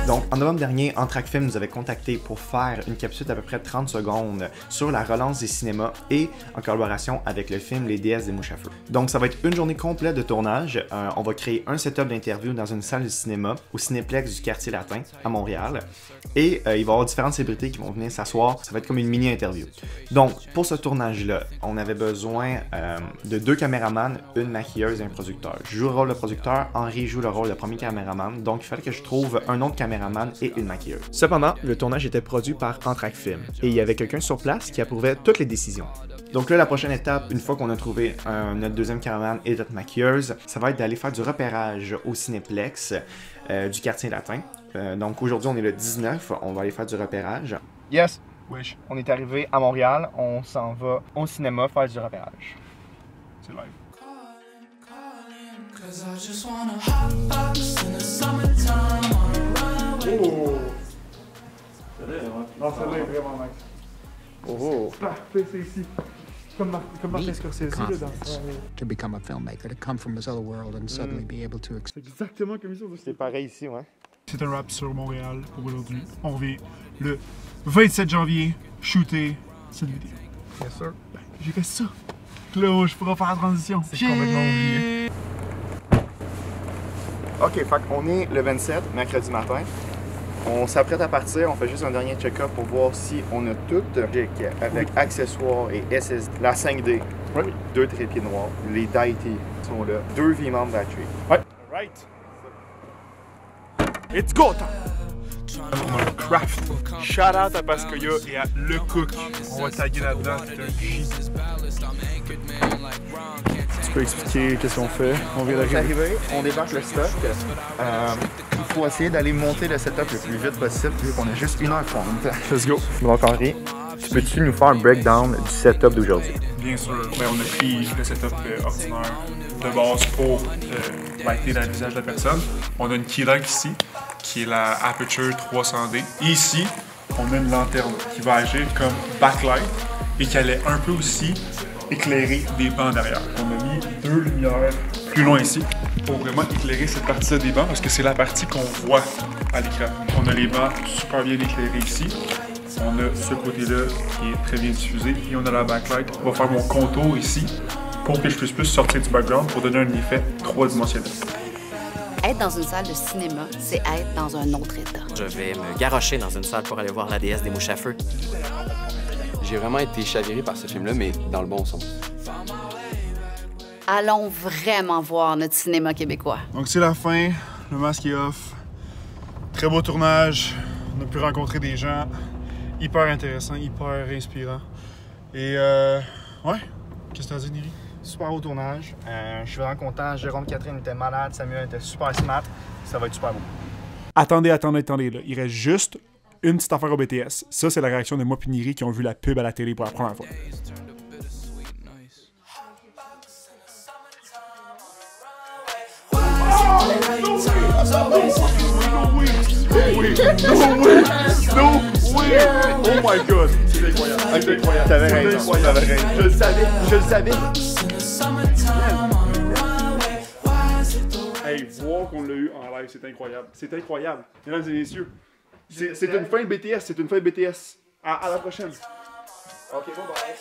Donc, en novembre dernier, Entraque Film nous avait contacté pour faire une capsule d'à peu près 30 secondes sur la relance des cinémas et en collaboration avec le film Les déesses des mouches à feu. Donc, ça va être une journée complète de tournage. On va créer un setup d'interview dans une salle de cinéma au Cinéplex du Quartier Latin à Montréal. Et il va y avoir différentes célébrités qui vont venir s'asseoir. Ça va être comme une mini-interview. Donc, pour ce tournage-là, on avait besoin de 2 caméramans, une maquilleuse et un producteur. Je joue le rôle de producteur, Henri joue le rôle de premier caméraman. Donc, il fallait que je trouve un autre caméraman et une maquilleuse. Cependant, le tournage était produit par Entraque Film et il y avait quelqu'un sur place qui approuvait toutes les décisions. Donc là, la prochaine étape, une fois qu'on a trouvé notre deuxième caméraman et notre maquilleuse, ça va être d'aller faire du repérage au Cinéplex du Quartier Latin. Donc aujourd'hui, on est le 19, on va aller faire du repérage. Yes, Wesh, on est arrivé à Montréal, on s'en va au cinéma faire du repérage. c'est live. Oh! Non, celle-là est vraiment nice. Oh! Parfait, c'est ici. Comme Martin Scorsese, là, dans to become a filmmaker, to come from this other world and suddenly be able to C'est exactement comme ça. C'est pareil ici, ouais. C'est un wrap sur Montréal pour aujourd'hui. On revient le 27 janvier, shooter cette vidéo. Bien sûr. J'ai fait ça. Là, je pourrais faire la transition. C'est complètement oublié. Ok, fait qu'on est le 27, mercredi matin. On s'apprête à partir, on fait juste un dernier check-up pour voir si on a tout avec accessoires et SSD, la 5D, Oui. 2 trépieds noirs, les Daiti sont là, 2 V-mount battery. Ouais. Right. It's go time! On a un craft. Shout out à Pascoya et à Le Cook. On va taguer là-dedans, c'est un J. Tu peux expliquer qu'est-ce qu'on fait? On vient d'arriver. On débarque le stock. Il faut essayer d'aller monter le setup le plus vite possible vu qu'on a juste 1h30. Let's go. Donc Henri, peux-tu nous faire un breakdown du setup d'aujourd'hui? Bien sûr. Ben, on a pris le setup ordinaire de base pour lighter le visage de la personne. On a une keylight ici, qui est la Aperture 300D. Et ici, on a une lanterne qui va agir comme backlight et qui allait un peu aussi éclairer des bancs derrière. On a mis 2 lumières plus loin ici pour vraiment éclairer cette partie-là des bancs parce que c'est la partie qu'on voit à l'écran. On a les bancs super bien éclairés ici. On a ce côté-là qui est très bien diffusé et on a la backlight. On va faire mon contour ici pour que je puisse plus sortir du background pour donner un effet 3-dimensionnel. Être dans une salle de cinéma, c'est être dans un autre état. Je vais me garrocher dans une salle pour aller voir La déesse des mouches à feu. J'ai vraiment été chaviré par ce film-là, mais dans le bon sens. Allons vraiment voir notre cinéma québécois. Donc c'est la fin, le masque est off. Très beau tournage, on a pu rencontrer des gens hyper intéressants, hyper inspirants. Et ouais, qu'est-ce que t'as dit, Neri? Super beau tournage. Je suis vraiment content. Jérôme Catherine était malade, Samuel était super smart. Ça va être super beau. Attendez, là. Il reste juste une petite affaire au BTS. Ça, c'est la réaction de moi et Neri qui ont vu la pub à la télé pour la première fois. No way! Oh my god! C'est incroyable! C'est incroyable! T'avais raison. Je le savais! Je le savais! Hey, voir qu'on l'a eu en live, c'est incroyable! C'est incroyable! Mesdames et messieurs, c'est une fin de BTS, c'est une fin de BTS. À la prochaine! Ok, bon, bye.